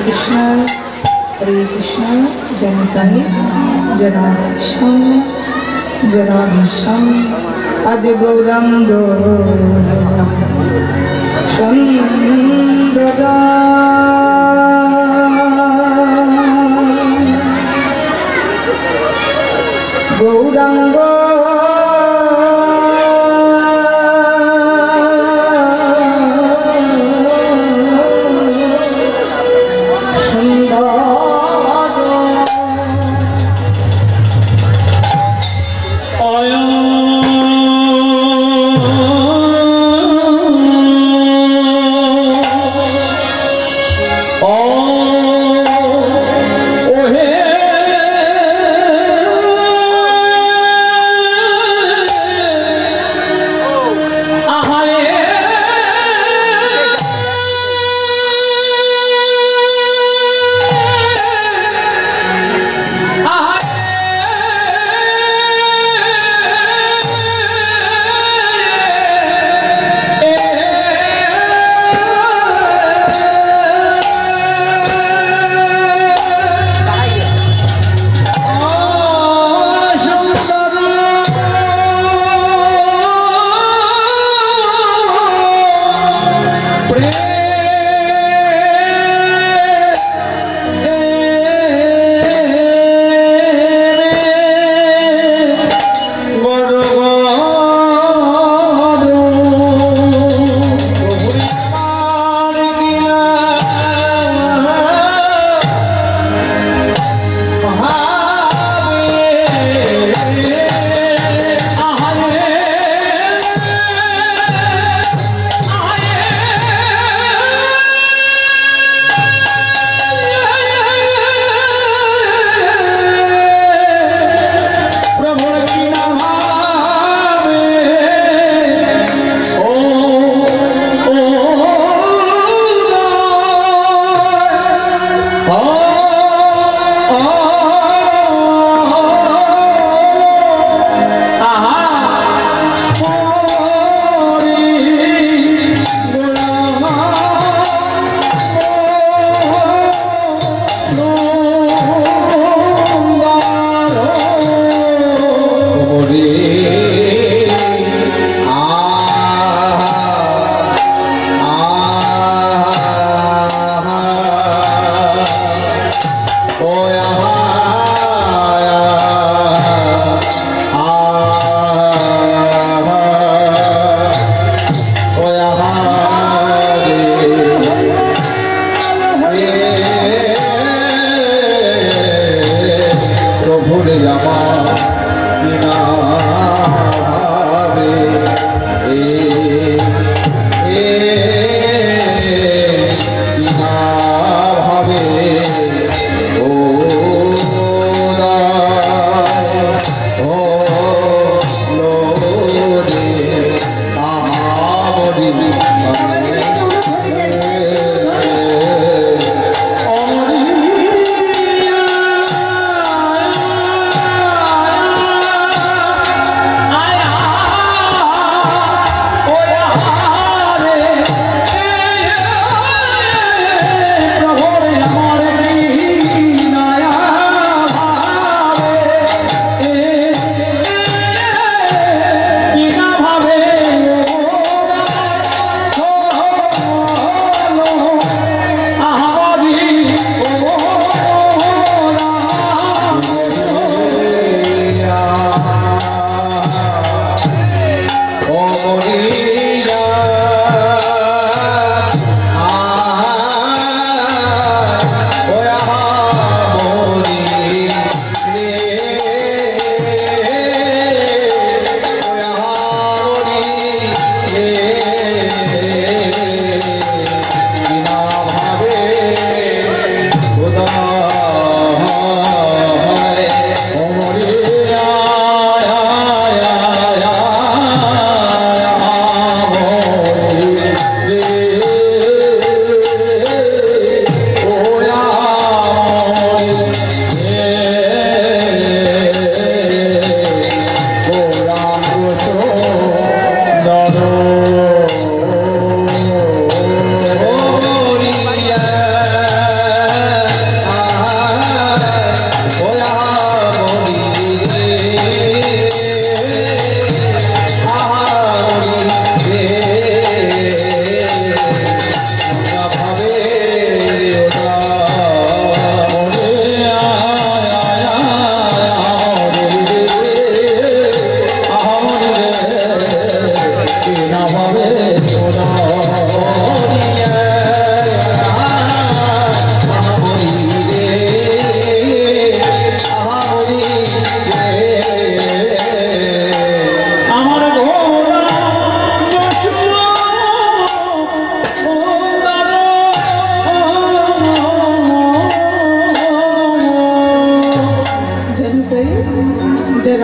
Krishna, Janatai, Janaksham, Janabhisham, Ajagaurango, Shandara. Gaurango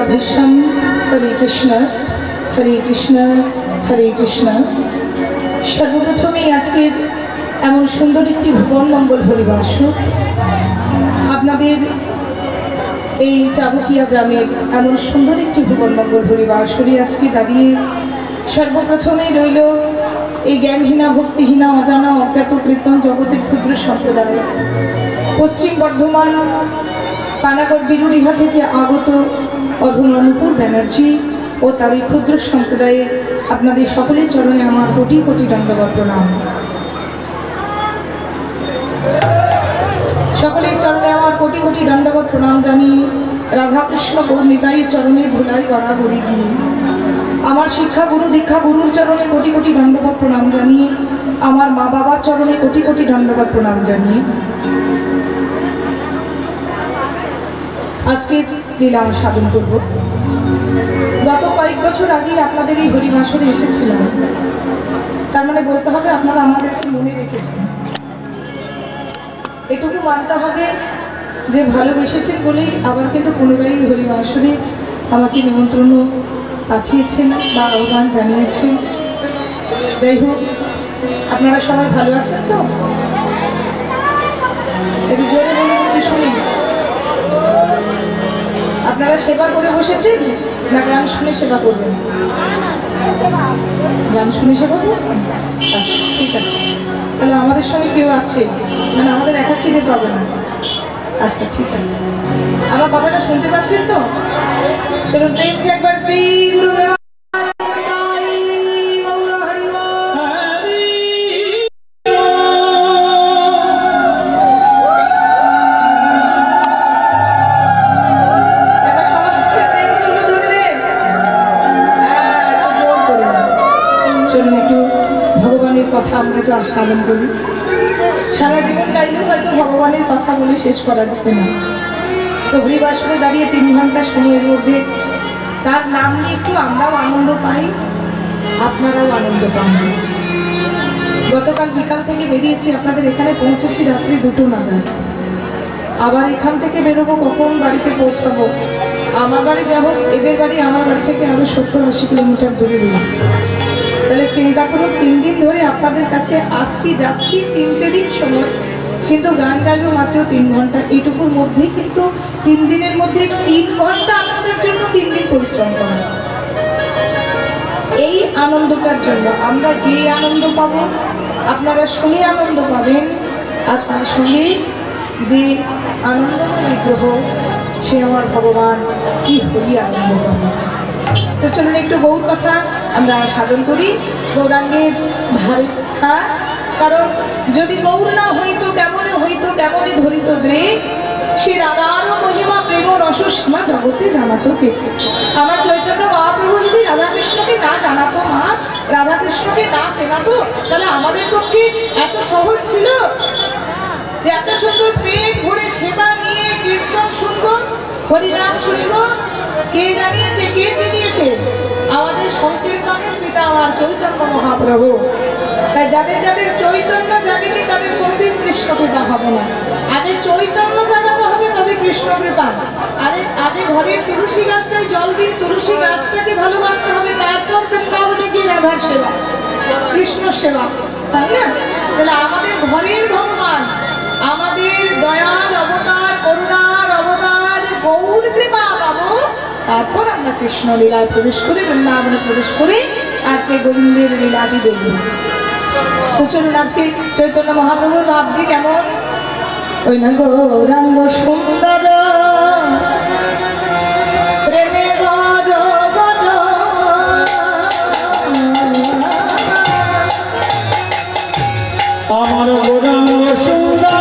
Radheshyam. হরে কৃষ্ণ হরে কৃষ্ণ হরে কৃষ্ণ। সর্বপ্রথমেই আজকের এমন সুন্দর একটি ভুবন মঙ্গল হরিবর্ষ আপনাদের এই চাবুকিয়া গ্রামের এমন সুন্দর একটি ভুবন মঙ্গল হরিবাসরে আজকে দাঁড়িয়ে সর্বপ্রথমেই রইল এই জ্ঞানহীনা ভক্তিহীনা অজানা অজ্ঞাত কীর্তন জগতের ক্ষুদ্র সম্প্রদায় পশ্চিম বর্ধমান পানাগড় বিরুলিহা থেকে আগত অধম অনুকূল ব্যানার্জি ও তার এই ক্ষুদ্র সম্প্রদায়ে আপনাদের সকলের চরণে আমার কোটি কোটি দণ্ডবত প্রণাম। সকলের চরণে আমার কোটি কোটি দণ্ডবত প্রণাম জানি। রাধাকৃষ্ণ গৌর নিতাইয়ের চরণে ধুলাই গড়া গড়ি দিয়ে আমার শিক্ষা গুরু দীক্ষা গুরুর চরণে কোটি কোটি দণ্ডবত প্রণাম জানি। আমার মা বাবার চরণে কোটি কোটি দণ্ডবত প্রণাম জানি। আজকে লীলা সাধন করব। গত কয়েক বছর আগেই আপনাদের এই হরিবাসরে এসেছিলাম, তার মানে বলতে হবে আপনারা আমাদেরকে মনে রেখেছেন। এটুকু মানতে হবে যে ভালোবেসেছেন বলেই আবার কিন্তু পুনরায় হরিবাসরে আমাকে নিমন্ত্রণ পাঠিয়েছেন বা আহ্বান জানিয়েছেন। যাই হোক, আপনারা সবাই ভালো আছেন তো? একটু জোরে বলুন, একটু শুনি। আপনারা সেবা করে বসেছেন না গান শুনে সেবা করবেন? গান শুনে সেবা করবেন? আচ্ছা, ঠিক আছে। তাহলে আমাদের সঙ্গে কেউ আছে, মানে আমাদের একাকিদের পাবে না। আচ্ছা, ঠিক আছে। আমার কথাটা শুনতে পাচ্ছেন তো? চলুন প্রেম একবার শ্রী গুরু কথা আমরা তো আস্বাদন করি। সারা জীবন গাইলেও হয়তো ভগবানের কথা বলে শেষ করা যেতে না। তো হরিবাসরে দাঁড়িয়ে 3 ঘন্টা সময়ের মধ্যে তার নাম নিয়ে একটু আমরাও আনন্দ পাই, আপনারাও আনন্দ পান। গতকাল বিকাল থেকে বেরিয়েছি, আপনাদের এখানে পৌঁছেছি রাত্রি 2টো নাগাদ। আবার এখান থেকে বেরোবো কখন, বাড়িতে পৌঁছাবো। আমার বাড়ি যাব, এদের বাড়ি আমার বাড়ি থেকে আরো 70-80 কিলোমিটার দূরে রয়েছে। তাহলে চিন্তা করুন, 3 দিন ধরে আপনাদের কাছে আসছি যাচ্ছি, 3টে দিন সময়, কিন্তু গান গাইবো মাত্র 3 ঘন্টা। এইটুকুর মধ্যেই কিন্তু 3 দিনের মধ্যে 3 ঘন্টা আপনাদের জন্য 3 দিন পরিশ্রম করা। এই আনন্দটার জন্য আমরা যে আনন্দ পাবো, আপনারা শুনে আনন্দ পাবেন, আর তার সঙ্গে যে আনন্দ বিগ্রহ সে আমার ভগবান শ্রী হরি আনন্দ পাবে। তো চলুন একটু গৌর কথা আমরা সাধন করি, গৌরাঙ্গের ভারতা। কারণ যদি গৌর না হইতো কেমনে হইতো, কেমনে ধরিত দ্রে, সে রাধার মহিমা প্রেম রস সীমা জগতে জানাতো কে? আমার চৈতন্য মহাপ্রভু যদি রাধাকৃষ্ণকে না জানাতো, মা রাধাকৃষ্ণকে না চেনাতো, তাহলে আমাদের পক্ষে এত সহজ ছিল যে এত সুন্দর পেট ভরে সেবা নিয়ে কীর্তন শুনবো, হরিনাম শুনবো। কে জানিয়েছে, কে চিনিয়েছে? আমাদের সংকীর্তনের পিতা আমার চৈতন্য মহাপ্রভু। তাই যাদের যাদের চৈতন্য জাগেনি তাদের কোনদিন কৃষ্ণ কৃপা হবে না। আগে চৈতন্য জাগাতে হবে, তবে কৃষ্ণ কৃপা। আগে ঘরের তুলসী গাছটায় জল দিয়ে তুলসী গাছটাকে ভালোবাসতে হবে, তারপর বৃন্দাবনে গিয়ে রাধার সেবা, কৃষ্ণ সেবা, তাই না? তাহলে আমাদের ঘরের ভগবান, আমাদের দয়ার অবতার, করুণার অবতার গৌর কৃপা পাবো, তারপর আমরা কৃষ্ণ লীলায় প্রবেশ করে, বৃন্দাবনে প্রবেশ করে আজকে গোবিন্দের লীলাটি দেখব। তো চলুন আজকে চৈতন্য মহাপ্রভুর ভাবটি কেমন। ওই না গৌরাঙ্গ সুন্দর প্রেমে গড় গড়, আমার গৌরাঙ্গ সুন্দর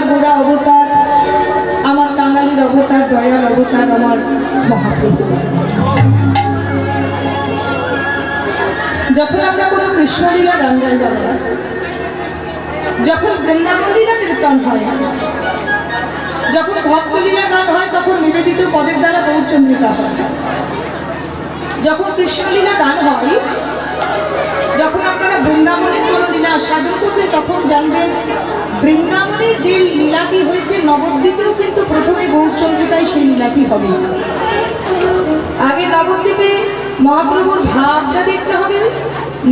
অবতার, গোড়া অবতার, আমার কাঙালির অবতার, দয়ার অবতার আমার মহাপ্রভু। যখন আমরা কোনো কৃষ্ণলীলা গান গাই বাবা, যখন বৃন্দাবনীরা কীর্তন হয়, যখন ভক্তলীলা গান হয়, তখন নিবেদিত পদের দ্বারা গৌরচন্দ্রিকা হয়। যখন কৃষ্ণলীলা গান হয়, যখন আপনারা বৃন্দাবনের কোনো লীলা আস্বাদন করবেন, তখন জানবেন বৃন্দাবনের যে লীলাটি হয়েছে নবদ্বীপেও কিন্তু প্রথমে গৌরচন্দ্রিকায় সেই লীলাটি হবে। আগে নবদ্বীপে মহাপ্রভুর ভাবটা দেখতে হবে।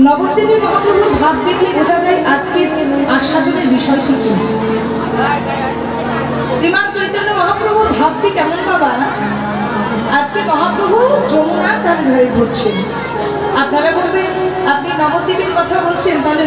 নবদ্বীপে মহাপ্রভুর ভাব দেখলে বোঝা যায় আজকের আস্বাদনের বিষয়টি কি। শ্রীমান চৈতন্য মহাপ্রভুর ভাবটি কেমন বাবা? আজকে মহাপ্রভু যমুনার ধারে ঘুরছেন। আপনারা বলবেন আপনি নবদ্বীপের কথা বলছেন, তাহলে